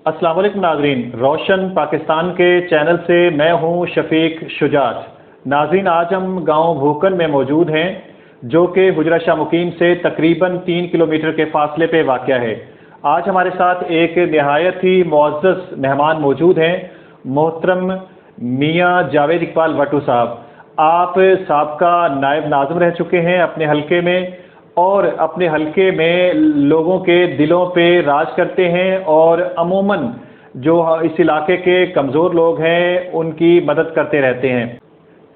السلام علیکم ناظرین، روشن پاکستان کے چینل سے میں ہوں شفیق شجاعت۔ ناظرین، آج ہم گاؤں بھوکن میں موجود ہیں جو کہ حجرہ شاہ مقیم سے تقریباً 3 کلومیٹر کے فاصلے پہ واقع ہے۔ آج ہمارے ساتھ ایک نہایت ہی معزز مہمان موجود ہیں، محترم میاں جاوید اقبال وٹو صاحب۔ آپ سابقہ نائب ناظم رہ چکے ہیں اپنے حلقے میں، اور اپنے حلقے میں لوگوں کے دلوں پہ راج کرتے ہیں اور عموماً جو اس علاقے کے کمزور لوگ ہیں ان کی مدد کرتے رہتے ہیں۔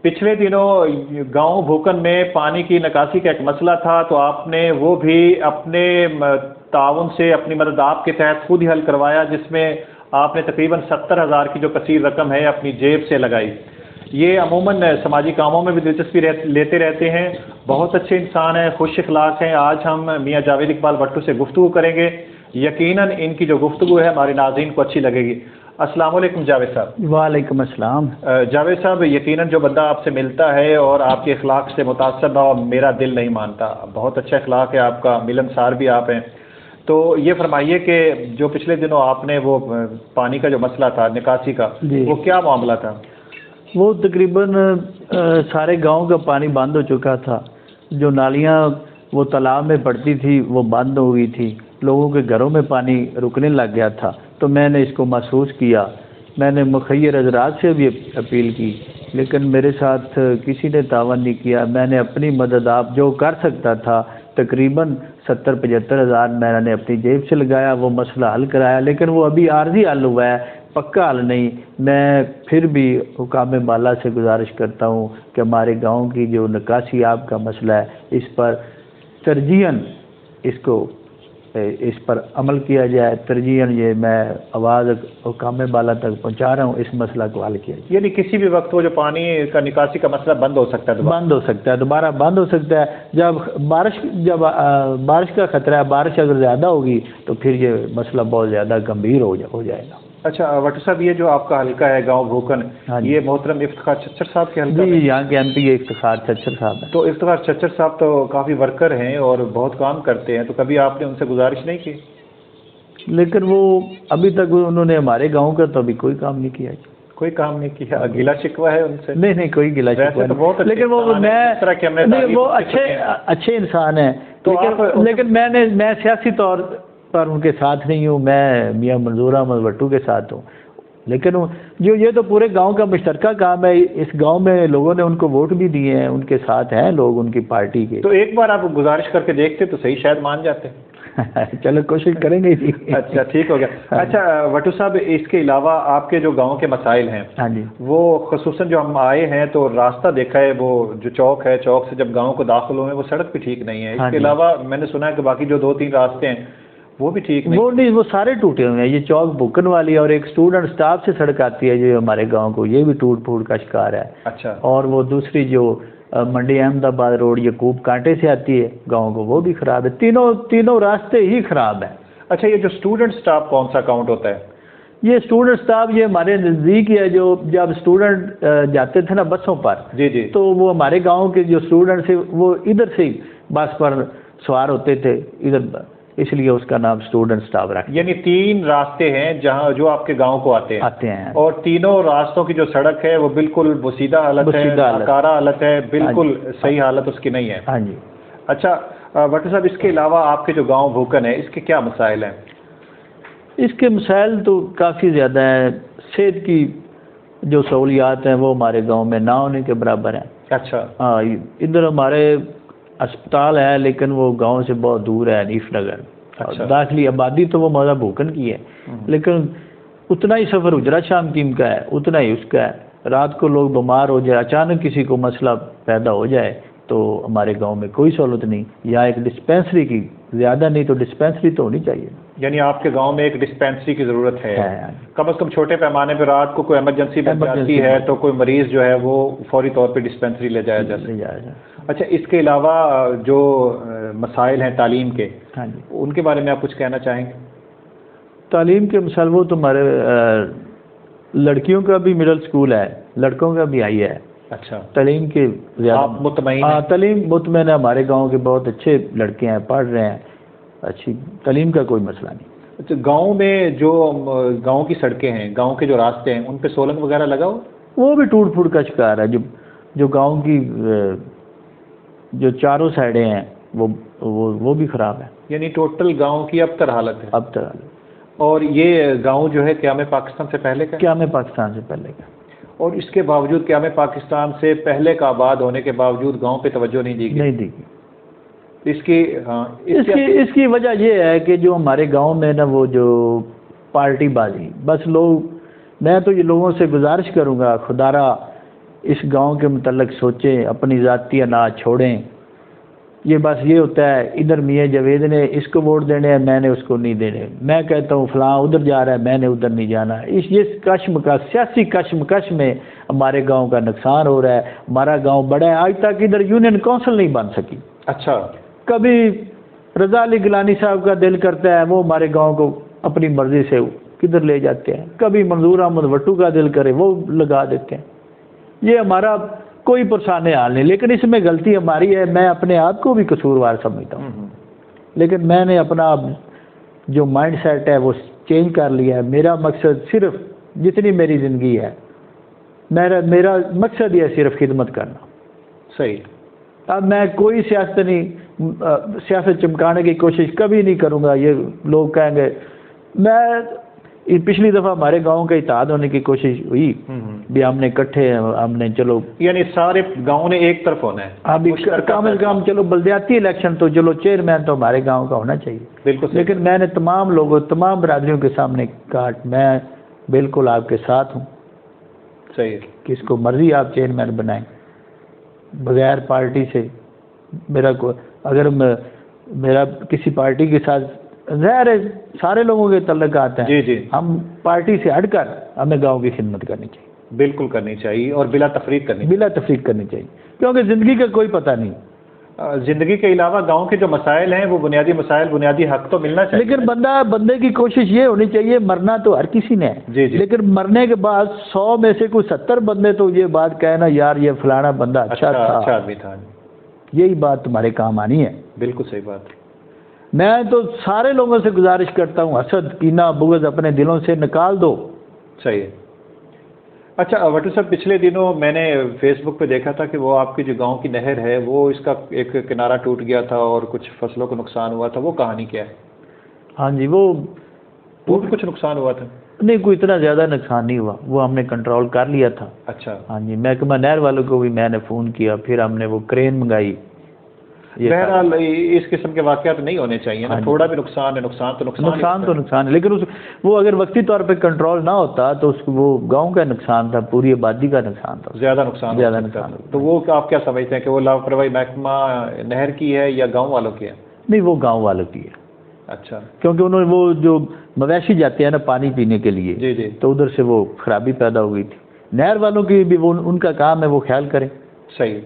پچھلے دنوں گاؤں بھوکن میں پانی کی نکاسی کا ایک مسئلہ تھا، تو آپ نے وہ بھی اپنے تعاون سے اپنی مدد آپ کے تحت خود ہی حل کروایا، جس میں آپ نے تقریباً 70,000 کی جو کثیر رقم ہے اپنی جیب سے لگائی۔ یہ عموماً سماجی کاموں میں بھی دلچسپی لیتے رہتے ہیں، بہت اچھے انسان ہیں، خوش اخلاق ہیں۔ آج ہم میاں جاوید اقبال وٹو سے گفتگو کریں گے، یقیناً ان کی جو گفتگو ہے ہمارے ناظرین کو اچھی لگے گی۔ السلام علیکم جاوید صاحب۔ وعلیکم السلام۔ جاوید صاحب، یقیناً جو بندہ آپ سے ملتا ہے اور آپ کے اخلاق سے متاثر نہ ہو، میرا دل نہیں مانتا۔ بہت اچھا اخلاق ہے آپ کا، ملنسار بھی آپ ہیں۔ تو یہ فرمائیے کہ جو پچھلے دنوں آپ نے وہ پانی کا جو مسئلہ تھا نکاسی کا، وہ کیا معاملہ تھا؟ وہ تقریباً سارے گاؤں کا پانی بند ہو چکا تھا، جو نالیاں وہ تالاب میں پڑتی تھی وہ بند ہو گئی تھی، لوگوں کے گھروں میں پانی رکنے لگ گیا تھا۔ تو میں نے اس کو محسوس کیا، میں نے مخیر حضرات سے بھی اپیل کی، لیکن میرے ساتھ کسی نے تعاون نہیں کیا۔ میں نے اپنی مدد آپ جو کر سکتا تھا تقریباً 70-75 ہزار میں نے اپنی جیب سے لگایا، وہ مسئلہ حل کرایا، لیکن وہ ابھی عارضی حل ہوا ہے، پکا حل نہیں۔ میں پھر بھی حکام بالا سے گزارش کرتا ہوں کہ ہمارے گاؤں کی جو نکاسی آب کا مسئلہ ہے اس پر ترجیحاً اس پر عمل کیا جائے۔ ترجیحاً یہ میں آواز حکام بالا تک پہنچا رہا ہوں، اس مسئلہ کو حل کیا جائے۔ یعنی کسی بھی وقت وہ جو پانی کا نکاسی کا مسئلہ بند ہو سکتا ہے، بند ہو سکتا ہے، دوبارہ بند ہو سکتا ہے۔ جب بارش کا خطرہ ہے، بارش اگر زیادہ ہوگی تو پھر یہ مسئلہ بہت زیادہ گمبھیر ہو جائے گا۔ اچھا وٹو صاحب، یہ جو آپ کا حلقہ ہے گاؤں بھوکن، یہ محترم افتخار چچر صاحب کے حلقہ جی، یہاں کے MP افتخار چچر صاحب ہیں۔ تو افتخار چچر صاحب تو کافی ورکر ہیں اور بہت کام کرتے ہیں، تو کبھی آپ نے ان سے گزارش نہیں کی؟ لیکن وہ ابھی تک انہوں نے ہمارے گاؤں کا تو ابھی کوئی کام نہیں کیا۔ کوئی کام نہیں کیا؟ گلا شکوہ ہے ان سے؟ نہیں، کوئی گلا شکوہ نہیں، لیکن وہ اچھے انسان ہیں، لیکن میں سیاسی طور پر ان کے ساتھ نہیں ہوں، میں میاں منظور احمد وٹو کے ساتھ ہوں۔ لیکن یہ تو پورے گاؤں کا مشترکہ کام ہے، اس گاؤں میں لوگوں نے ان کو ووٹ بھی دیے ہیں، ان کے ساتھ ہیں لوگ ان کی پارٹی کے۔ تو ایک بار آپ گزارش کر کے دیکھتے تو صحیح، شاید مان جاتے۔ چلو کوشش کریں گے جی۔ اچھا ٹھیک ہو گیا۔ اچھا وٹو صاحب، اس کے علاوہ آپ کے جو گاؤں کے مسائل ہیں، وہ خصوصاً جو ہم آئے ہیں تو راستہ دیکھا ہے، وہ جو چوک ہے، چوک سے جب گاؤں کو داخل ہوئے وہ سڑک بھی ٹھیک نہیں ہے۔ اس کے علاوہ میں نے سنا ہے کہ باقی جو 2-3 راستے ہیں وہ بھی ٹھیک نہیں، وہ سارے ٹوٹے ہوئے ہیں۔ یہ چوک بھوکن والی اور ایک اسٹوڈنٹ اسٹاف سے سڑک آتی ہے جو ہمارے گاؤں کو، یہ بھی ٹوٹ پھوٹ کا شکار ہے۔ اچھا، اور وہ دوسری جو منڈی احمد آباد روڈ یعقوب کانٹے سے آتی ہے گاؤں کو، وہ بھی خراب ہے۔ تینوں راستے ہی خراب ہیں۔ اچھا، یہ جو اسٹوڈنٹ اسٹاف کون سا کاؤنٹ ہوتا ہے؟ یہ اسٹوڈنٹ اسٹاف یہ ہمارے نزدیک ہی ہے، جو جب اسٹوڈنٹ جاتے تھے نا بسوں پر، جی، تو وہ ہمارے گاؤں کے جو اسٹوڈنٹ تھے وہ ادھر سے بس پر سوار ہوتے تھے ادھر، اس لیے اس کا نام اسٹوڈنٹ اسٹاف رکھا۔ یعنی 3 راستے ہیں جہاں جو آپ کے گاؤں کو آتے ہیں، اور تینوں راستوں کی جو سڑک ہے وہ بالکل بسیدہ حالت ہے، ناکارہ حالت ہے، بالکل صحیح حالت اس کی نہیں ہے۔ ہاں جی۔ اچھا وٹو صاحب، اس کے علاوہ آپ کے جو گاؤں بھوکن ہے اس کے کیا مسائل ہیں؟ اس کے مسائل تو کافی زیادہ ہیں۔ صحت کی جو سہولیات ہیں وہ ہمارے گاؤں میں نہ ہونے کے برابر ہیں۔ اچھا، ہاں، ادھر ہمارے اسپتال ہے لیکن وہ گاؤں سے بہت دور ہے، حنیف نگر۔ داخلی آبادی تو وہ موضوع بھوکن کی ہے، لیکن اتنا ہی سفر حجرہ شاہ مقیم کا ہے، اتنا ہی اس کا ہے۔ رات کو لوگ بیمار ہو جائے، اچانک کسی کو مسئلہ پیدا ہو جائے تو ہمارے گاؤں میں کوئی سہولت نہیں، یا ایک ڈسپینسری کی، زیادہ نہیں تو ڈسپینسری تو ہونی چاہیے۔ یعنی آپ کے گاؤں میں ایک ڈسپینسری کی ضرورت ہے، کم از کم چھوٹے پیمانے پہ رات کو کوئی ایمرجنسی بن جاتی ہے تو کوئی مریض جو ہے وہ فوری طور پہ ڈسپینسری لے جایا جائے۔ اچھا، اس کے علاوہ جو مسائل ہیں تعلیم کے، ان کے بارے میں آپ کچھ کہنا چاہیں گے؟ تعلیم کے مسائل وہ تو ہمارے لڑکیوں کا بھی مڈل اسکول ہے، لڑکوں کا بھی آئی ہے۔ اچھا، تعلیم کے زیادہ مطمئن؟ تعلیم مطمئن ہے، ہمارے گاؤں کے بہت اچھے لڑکے ہیں، پڑھ رہے ہیں، اچھی تعلیم کا کوئی مسئلہ نہیں۔ گاؤں میں جو گاؤں کی سڑکیں ہیں، گاؤں کے جو راستے ہیں، ان پہ سولنگ وغیرہ لگا ہو؟ وہ بھی ٹوٹ پھوٹ کا شکار ہے. جو گاؤں کی جو چاروں سائڈیں ہیں وہ بھی خراب ہے. یعنی ٹوٹل گاؤں کی ابتر حالت ہے. اب تک. اور یہ گاؤں جو ہے قیام پاکستان سے پہلے کا؟ قیام پاکستان سے پہلے کا. اور اس کے باوجود قیام پاکستان سے پہلے کا آباد ہونے کے باوجود گاؤں پہ توجہ نہیں دی گئی؟ نہیں دی گئی. اس کی وجہ یہ ہے کہ جو ہمارے گاؤں میں نا وہ جو پارٹی بازی، بس میں تو یہ لوگوں سے گزارش کروں گا، خدارا اس گاؤں کے متعلق سوچیں، اپنی ذاتی اناج چھوڑیں. یہ بس یہ ہوتا ہے ادھر میاں جاوید نے اس کو ووٹ دینے ہیں، میں نے اس کو نہیں دینے. میں کہتا ہوں فلاں ادھر جا رہا ہے، میں نے ادھر نہیں جانا. یہ سیاسی کشمکش میں ہمارے گاؤں کا نقصان ہو رہا ہے. ہمارا گاؤں بڑا ہے، آج تک ادھر یونین کونسل نہیں بن سکی. اچھا. کبھی رضا علی گیلانی صاحب کا دل کرتا ہے وہ ہمارے گاؤں کو اپنی مرضی سے کدھر لے جاتے ہیں، کبھی منظور احمد وٹو کا دل کرے وہ لگا دیتے ہیں. یہ ہمارا کوئی پرسان حال نہیں، لیکن اس میں غلطی ہماری ہے. میں اپنے آپ کو بھی قصوروار سمجھتا ہوں، لیکن میں نے اپنا جو مائنڈ سیٹ ہے وہ چینج کر لیا ہے. میرا مقصد صرف جتنی میری زندگی ہے، میرا مقصد یہ ہے صرف خدمت کرنا. صحیح. اب میں کوئی سیاست چمکانے کی کوشش کبھی نہیں کروں گا. یہ لوگ کہیں گے پچھلی دفعہ ہمارے گاؤں کا اتحاد ہونے کی کوشش ہوئی بھی، ہم نے اکٹھے ہم نے چلو یعنی سارے گاؤں نے ایک طرف ہونا ہے. ابھی کم از کم چلو بلدیاتی الیکشن تو چلو چیئرمین تو ہمارے گاؤں کا ہونا چاہیے. بالکل. لیکن میں نے تمام لوگوں تمام برادریوں کے سامنے کہا میں بالکل آپ کے ساتھ ہوں. صحیح. کس کو مرضی آپ چیئرمین بنائیں بغیر پارٹی سے. اگر میرا کسی پارٹی کے ساتھ ظاہر ہے سارے لوگوں کے تعلقات ہیں. جی جی. ہم پارٹی سے ہٹ کر ہمیں گاؤں کی خدمت کرنی چاہیے. بالکل کرنی چاہیے اور بلا تفریق کرنی چاہیے کیونکہ زندگی کا کوئی پتہ نہیں. زندگی کے علاوہ گاؤں کے جو مسائل ہیں وہ بنیادی مسائل، بنیادی حق تو ملنا چاہیے. لیکن بندے کی کوشش یہ ہونی چاہیے، مرنا تو ہر کسی نے ہے. جی جی. لیکن مرنے کے بعد 100 میں سے کوئی 70 بندے تو یہ بات کہنا یار یہ فلانا بندہ اچھا آدمی تھا. یہی بات تمہارے کام آنی ہے. بالکل صحیح بات. میں تو سارے لوگوں سے گزارش کرتا ہوں حسد کینہ بغض اپنے دلوں سے نکال دو. صحیح. اچھا وٹو صاحب، پچھلے دنوں میں نے فیس بک پہ دیکھا تھا کہ وہ آپ کی جو گاؤں کی نہر ہے وہ اس کا ایک کنارہ ٹوٹ گیا تھا اور کچھ فصلوں کو نقصان ہوا تھا. وہ کہانی کیا ہے؟ ہاں جی، وہ بھی کچھ نقصان ہوا تھا؟ نہیں، کوئی اتنا زیادہ نقصان نہیں ہوا، وہ ہم نے کنٹرول کر لیا تھا. اچھا. ہاں جی، محکمہ نہر والوں کو بھی میں نے فون کیا، پھر ہم نے وہ کرین منگائی. بہرحال اس قسم کے واقعات نہیں ہونے چاہیے نا. تھوڑا بھی نقصان ہے، نقصان ہے لیکن وہ اگر وقتی طور پہ کنٹرول نہ ہوتا تو وہ گاؤں کا نقصان تھا، پوری آبادی کا نقصان تھا، زیادہ نقصان. تو وہ آپ کیا سمجھتے ہیں کہ وہ لاپرواہی محکمہ نہر کی ہے یا گاؤں والوں کی ہے؟ نہیں، وہ گاؤں والوں کی ہے. اچھا. کیونکہ انہوں نے وہ جو مویشی جاتے ہیں نا پانی پینے کے لیے، جی جی، تو ادھر سے وہ خرابی پیدا ہو گئی تھی. نہر والوں کی بھی وہ ان کا کام ہے، وہ خیال کریں. صحیح.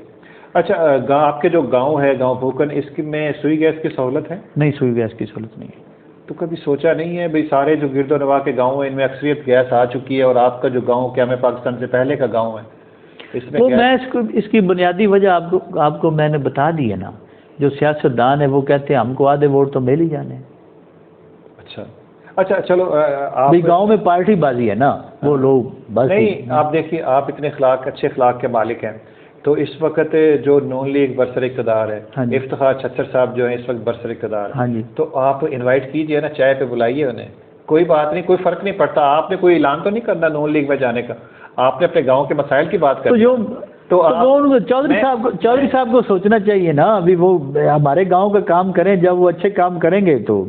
اچھا، آپ کے جو گاؤں ہے گاؤں بھوکن، اس میں سوئی گیس کی سہولت ہے؟ نہیں، سوئی گیس کی سہولت نہیں ہے. تو کبھی سوچا نہیں ہے بھئی سارے جو گرد و نواح کے گاؤں ہیں ان میں اکثریت گیس آ چکی ہے اور آپ کا جو گاؤں قیام پاکستان سے پہلے کا گاؤں ہے اس میں میں اس کی بنیادی وجہ آپ کو میں نے بتا دی ہے نا. جو سیاستدان ہے وہ کہتے ہیں ہم کو آدھے ووٹ تو مل ہی جانے. اچھا چلو، آپ گاؤں میں پارٹی بازی ہے نا، وہ لوگ بس نہیں. آپ دیکھیے، آپ اتنے اچھے اخلاق کے مالک ہیں، تو اس وقت جو نون لیگ برسر اقتدار ہے، افتخار چھچر صاحب جو ہیں اس وقت برسر اقتدار، تو آپ انوائٹ کیجئے نا، چائے پہ بلائیے انہیں. کوئی بات نہیں، کوئی فرق نہیں پڑتا. آپ نے کوئی اعلان تو نہیں کرنا نون لیگ میں جانے کا، آپ نے اپنے گاؤں کے مسائل کی بات کرنی. تو چودھری صاحب کو سوچنا چاہیے نا، ابھی وہ ہمارے گاؤں کا کام کریں. جب وہ اچھے کام کریں گے تو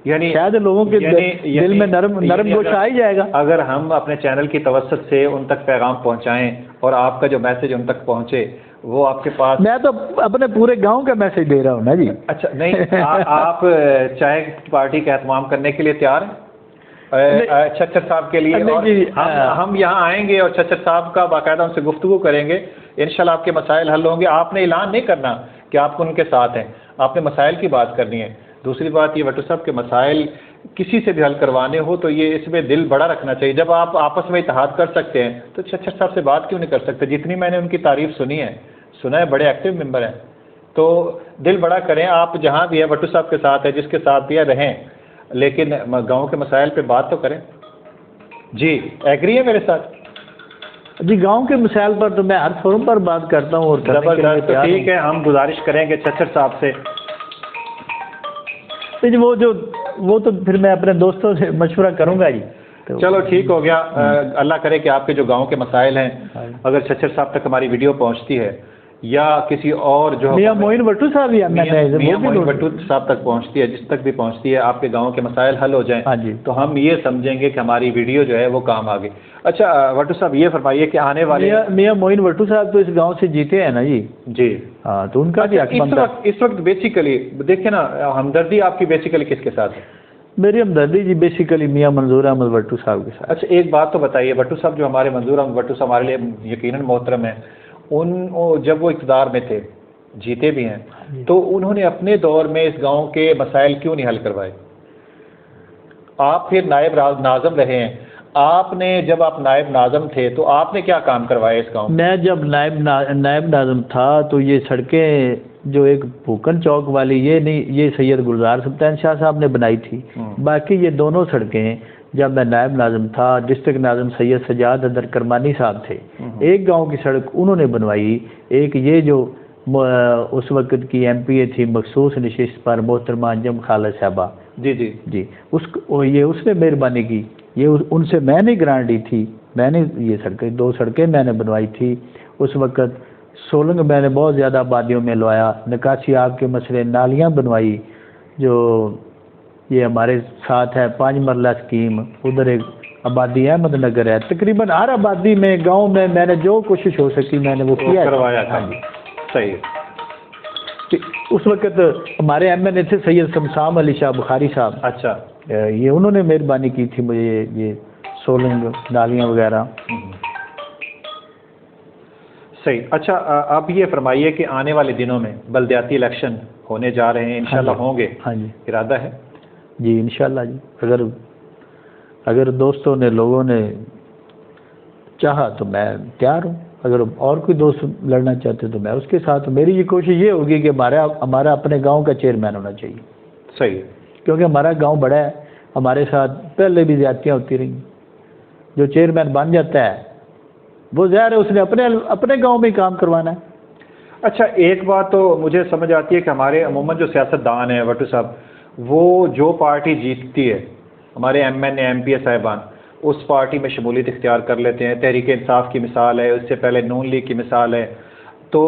یعنی شاید لوگوں کے دل میں نرم گوشہ آ ہی جائے گا. اگر ہم اپنے چینل کی توسط سے ان تک پیغام پہنچائیں اور آپ کا جو میسج ان تک پہنچے وہ آپ کے پاس. میں تو اپنے پورے گاؤں کا میسج دے رہا ہوں نا جی. اچھا نہیں، آپ چائے پارٹی کا اہتمام کرنے کے لیے تیار ہیں چھچر صاحب کے لیے؟ اور ہم یہاں آئیں گے اور چھچر صاحب کا باقاعدہ ان سے گفتگو کریں گے. انشاءاللہ آپ کے مسائل حل ہوں گے. آپ نے اعلان نہیں کرنا کہ آپ ان کے ساتھ ہیں، آپ نے مسائل کی بات کرنی ہے. دوسری بات یہ وٹو صاحب کے مسائل کسی سے بھی حل کروانے ہو تو یہ اس میں دل بڑا رکھنا چاہیے. جب آپ آپس میں اتحاد کر سکتے ہیں تو چھچر صاحب سے بات کیوں نہیں کر سکتے؟ جتنی میں نے ان کی تعریف سنا ہے بڑے ایکٹیو ممبر ہیں. تو دل بڑا کریں. آپ جہاں بھی ہیں وٹو صاحب کے ساتھ ہے، جس کے ساتھ بھی رہیں. لیکن گاؤں کے مسائل پہ بات تو کریں. جی ایگری ہے میرے ساتھ؟ جی گاؤں کے مسائل پر تو میں ہر فورم پر بات کرتا ہوں اور زبردست. ٹھیک ہے, ہم گزارش کریں گے چھچر صاحب سے. جی وہ تو پھر میں اپنے دوستوں سے مشورہ کروں گا جی. چلو ٹھیک ہو گیا. اللہ کرے کہ آپ کے جو گاؤں کے مسائل ہیں اگر چھچر صاحب تک ہماری ویڈیو پہنچتی ہے یا کسی اور جو میاں معین بٹو صاحب میاں معین بٹو صاحب تک پہنچتی ہے, جس تک بھی پہنچتی ہے, آپ کے گاؤں کے مسائل حل ہو جائیں تو ہم یہ سمجھیں گے کہ ہماری ویڈیو جو ہے وہ کام آ گئی. اچھا بٹو صاحب یہ فرمائیے کہ آنے والے میاں معین بٹو صاحب تو اس گاؤں سے جیتے ہیں نا جی. جی ہاں, تو ان کا بھی اس وقت بیسیکلی دیکھیں نا, ہمدردی آپ کی بیسیکلی کس کے ساتھ ہے؟ میری ہمدردی جی بیسیکلی میاں منظور احمد بٹو صاحب کے ساتھ. اچھا ایک بات تو بتائیے, بٹو صاحب جو ہمارے منظور احمد بٹو صاحب ہمارے لیے یقیناً محترم ہیں, جب وہ اقتدار میں تھے, جیتے بھی ہیں, تو انہوں نے اپنے دور میں اس گاؤں کے مسائل کیوں نہیں حل کروائے؟ آپ پھر نائب ناظم رہے ہیں, جب آپ نائب ناظم تھے تو آپ نے کیا کام کروایا اس گاؤں میں؟ میں جب نائب ناظم تھا تو یہ سڑکیں جو ایک بھوکن چوک والی یہ سید گلزار سلطان شاہ صاحب نے بنائی تھی. باقی یہ دونوں سڑکیں جب میں نائب ناظم تھا, ڈسٹرکٹ ناظم سید سجاد حیدر کرمانی صاحب تھے, ایک گاؤں کی سڑک انہوں نے بنوائی. ایک یہ جو اس وقت کی ایم پی اے تھی مخصوص نشست پر محترمہ انجم خالد صاحبہ, جی اس نے مہربانی کی, یہ ان سے میں نے گرانٹ لی تھی. میں نے یہ سڑکیں 2 سڑکیں میں نے بنوائی تھی. اس وقت سولنگ میں نے بہت زیادہ آبادیوں میں لوایا, نکاسی آپ کے مسئلے, نالیاں بنوائی. جو یہ ہمارے ساتھ ہے 5 مرلہ اسکیم, ادھر ایک آبادی احمد نگر ہے. تقریباً ہر آبادی میں گاؤں میں نے جو کوشش ہو سکی میں نے وہ کیا کروایا تھا. صحیح. اس وقت ہمارے ایم این اے تھے سید شمسام علی شاہ بخاری صاحب. اچھا, یہ انہوں نے مہربانی کی تھی مجھے یہ سولنگ نالیاں وغیرہ. صحیح. اچھا آپ یہ فرمائیے کہ آنے والے دنوں میں بلدیاتی الیکشن ہونے جا رہے ہیں, انشاءاللہ ہوں گے؟ ہاں جی, ارادہ ہے؟ جی انشاءاللہ جی. اگر دوستوں نے لوگوں نے چاہا تو میں تیار ہوں. اگر اور کوئی دوست لڑنا چاہتے تو میں اس کے ساتھ. میری یہ کوشش یہ ہوگی کہ ہمارا اپنے گاؤں کا چیئرمین ہونا چاہیے. صحیح. کیونکہ ہمارا گاؤں بڑا ہے, ہمارے ساتھ پہلے بھی زیادتیاں ہوتی رہیں. جو چیئرمین بن جاتا ہے وہ ظاہر ہے اس نے اپنے گاؤں میں کام کروانا ہے. اچھا ایک بات تو مجھے سمجھ آتی ہے کہ ہمارے عموماً جو سیاستدان ہیں بٹو صاحب, وہ جو پارٹی جیتتی ہے, ہمارے M N A M P A صاحبان اس پارٹی میں شمولیت اختیار کر لیتے ہیں. تحریک انصاف کی مثال ہے, اس سے پہلے نون لیگ کی مثال ہے. تو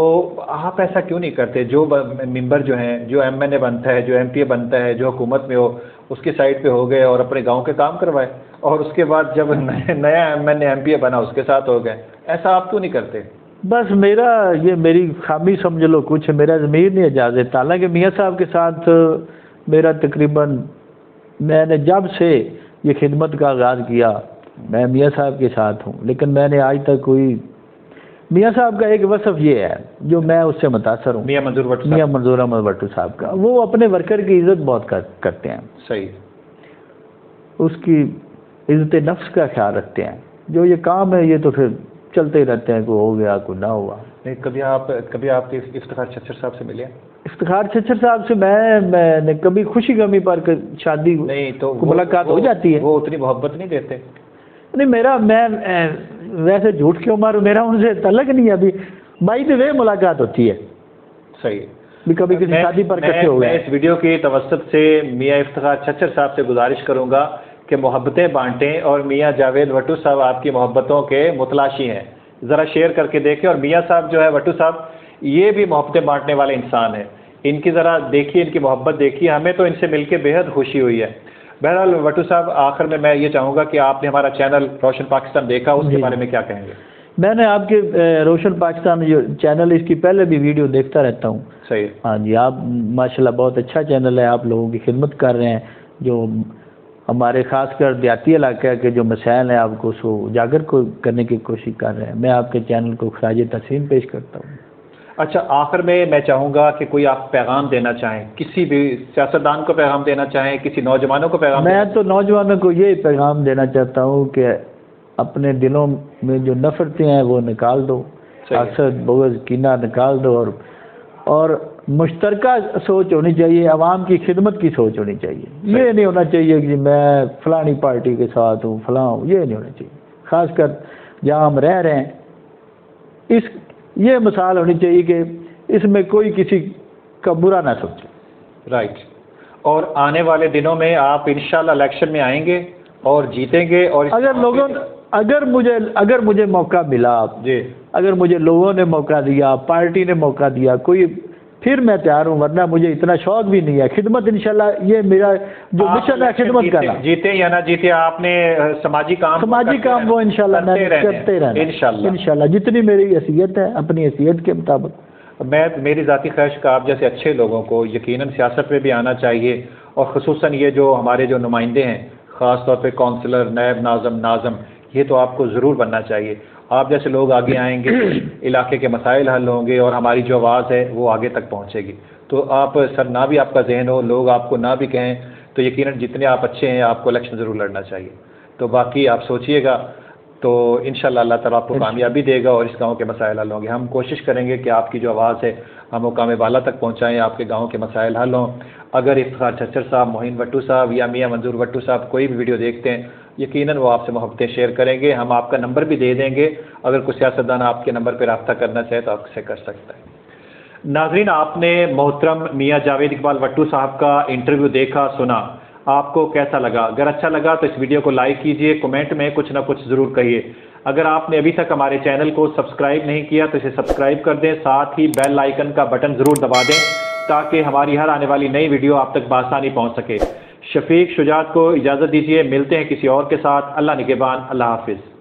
آپ ایسا کیوں نہیں کرتے؟ جو ممبر جو ہیں, جو ایم این اے بنتا ہے, جو ایم پی اے بنتا ہے, جو حکومت میں ہو اس کی سائڈ پہ ہو گئے اور اپنے گاؤں کے کام کروائے, اور اس کے بعد جب نیا M N A M P A بنا اس کے ساتھ ہو گئے. ایسا آپ کیوں نہیں کرتے؟ بس میری خامی سمجھ لو کچھ, میرا ضمیر نہیں اجازت دیتا. حالانکہ میاں صاحب کے ساتھ میرا تقریباً میں نے جب سے یہ خدمت کا آغاز کیا میں میاں صاحب کے ساتھ ہوں, لیکن میں نے آج تک میاں صاحب کا ایک وصف یہ ہے جو میں اس سے متاثر ہوں, میاں منظور احمد بٹو صاحب کا, وہ اپنے ورکر کی عزت بہت کرتے ہیں. صحیح. اس کی عزت نفس کا خیال رکھتے ہیں. جو یہ کام ہے یہ تو پھر چلتے ہی رہتے ہیں, کوئی ہو گیا کوئی نہ ہوا. نہیں کبھی آپ افتخار چھچر صاحب سے ملے؟ افتخار چھچر صاحب سے میں نے کبھی خوشی غمی پر شادی نہیں تو ملاقات ہو جاتی ہے. وہ اتنی محبت نہیں دیتے؟ نہیں میں ویسے جھوٹ کیوں ماروں, میرا ان سے تعلق نہیں ہے. ابھی بائی دی وے ملاقات ہوتی ہے. صحیح. کبھی کسی شادی پر کٹھے ہو گئے. میں اس ویڈیو کی توسط سے میاں افتخار چھچر صاحب سے گزارش کروں گا کہ محبتیں بانٹیں, اور میاں جاوید بٹو صاحب آپ کی محبتوں کے متلاشی ہیں, ذرا شیئر کر کے دیکھیں. اور میاں صاحب جو ہے بٹو صاحب یہ بھی محبتیں بانٹنے والے انسان ہیں, ان کی ذرا دیکھیے, ان کی محبت دیکھیے. ہمیں تو ان سے مل کے بے حد خوشی ہوئی ہے. بہرحال بٹو صاحب آخر میں یہ چاہوں گا کہ آپ نے ہمارا چینل روشن پاکستان دیکھا, اس کے بارے میں کیا کہیں گے؟ میں نے آپ کے روشن پاکستان جو چینل اس کی پہلے بھی ویڈیو دیکھتا رہتا ہوں. صحیح. ہاں جی, آپ ماشاءاللہ بہت اچھا چینل ہے, آپ لوگوں کی خدمت کر رہے ہیں. جو ہمارے خاص کر دیہاتی علاقے کے جو مسائل ہیں آپ کو اس کو اجاگر کرنے کی کوشش کر رہے ہیں. میں آپ کے چینل کو خراج تحسین پیش کرتا ہوں. اچھا آخر میں چاہوں گا کہ کوئی آپ پیغام دینا چاہیں, کسی بھی سیاستدان کو پیغام دینا چاہیں, کسی نوجوانوں کو پیغام میں تو نوجوانوں کو یہ پیغام دینا چاہتا ہوں کہ اپنے دلوں میں جو نفرتیں ہیں وہ نکال دو, حسد بغض کینہ نکال دو, اور اور مشترکہ سوچ ہونی چاہیے، عوام کی خدمت کی سوچ ہونی چاہیے. یہ نہیں ہونا چاہیے کہ میں فلانی پارٹی کے ساتھ ہوں فلاں ہوں، یہ نہیں ہونا چاہیے. خاص کر جہاں ہم رہ رہے ہیں یہ مثال ہونی چاہیے کہ اس میں کوئی کسی کا برا نہ سوچے. رائٹ. اور آنے والے دنوں میں آپ انشاءاللہ الیکشن میں آئیں گے اور جیتیں گے. اور اگر مجھے موقع ملا جی، اگر مجھے لوگوں نے موقع دیا، پارٹی نے موقع دیا، پھر میں تیار ہوں، ورنہ مجھے اتنا شوق بھی نہیں ہے. خدمت انشاءاللہ یہ میرا جو مشن ہے خدمت کرنا. جیتے یا نہ جیتے آپ نے سماجی کام وہ انشاءاللہ میں کرتے رہنا انشاءاللہ جتنی میری حیثیت ہے اپنی حیثیت کے مطابق. میری ذاتی خواہش کا آپ جیسے اچھے لوگوں کو یقیناً سیاست میں بھی آنا چاہیے، اور خصوصاً یہ جو ہمارے جو نمائندے ہیں خاص طور پہ کونسلر، نائب ناظم، یہ تو آپ کو ضرور بننا چاہیے. آپ جیسے لوگ آگے آئیں گے، علاقے کے مسائل حل ہوں گے اور ہماری جو آواز ہے وہ آگے تک پہنچے گی. تو آپ سر نہ بھی آپ کا ذہن ہو، لوگ آپ کو نہ بھی کہیں، تو یقیناً جتنے آپ اچھے ہیں آپ کو الیکشن ضرور لڑنا چاہیے. تو باقی آپ سوچئے گا تو انشاءاللہ اللہ تعالیٰ آپ کو کامیابی دے گا اور اس گاؤں کے مسائل حل ہوں گے. ہم کوشش کریں گے کہ آپ کی جو آواز ہے ہم مقام بالا تک پہنچائیں، آپ کے گاؤں کے مسائل حل ہوں. اگر افتخار چچر صاحب، معین وٹو صاحب یا میاں منظور وٹو صاحب کوئی بھی ویڈیو دیکھتے ہیں، یقیناً وہ آپ سے محبتیں شیئر کریں گے. ہم آپ کا نمبر بھی دے دیں گے، اگر کوئی سیاستدان آپ کے نمبر پہ رابطہ کرنا چاہے تو آپ سے کر سکتا ہے. ناظرین، آپ نے محترم میاں جاوید اقبال وٹو صاحب کا انٹرویو دیکھا، سنا. آپ کو کیسا لگا؟ اگر اچھا لگا تو اس ویڈیو کو لائک کیجئے، کومنٹ میں کچھ نہ کچھ ضرور کہیے. اگر آپ نے ابھی تک ہمارے چینل کو سبسکرائب نہیں کیا تو اسے سبسکرائب کر دیں، ساتھ ہی بیل آئیکن کا بٹن ضرور دبا دیں تاکہ ہماری ہر آنے والی نئی ویڈیو آپ تک بآسانی پہنچ سکے. شفیق شجاعت کو اجازت دیجیے، ملتے ہیں کسی اور کے ساتھ. اللہ نگہبان، اللہ حافظ.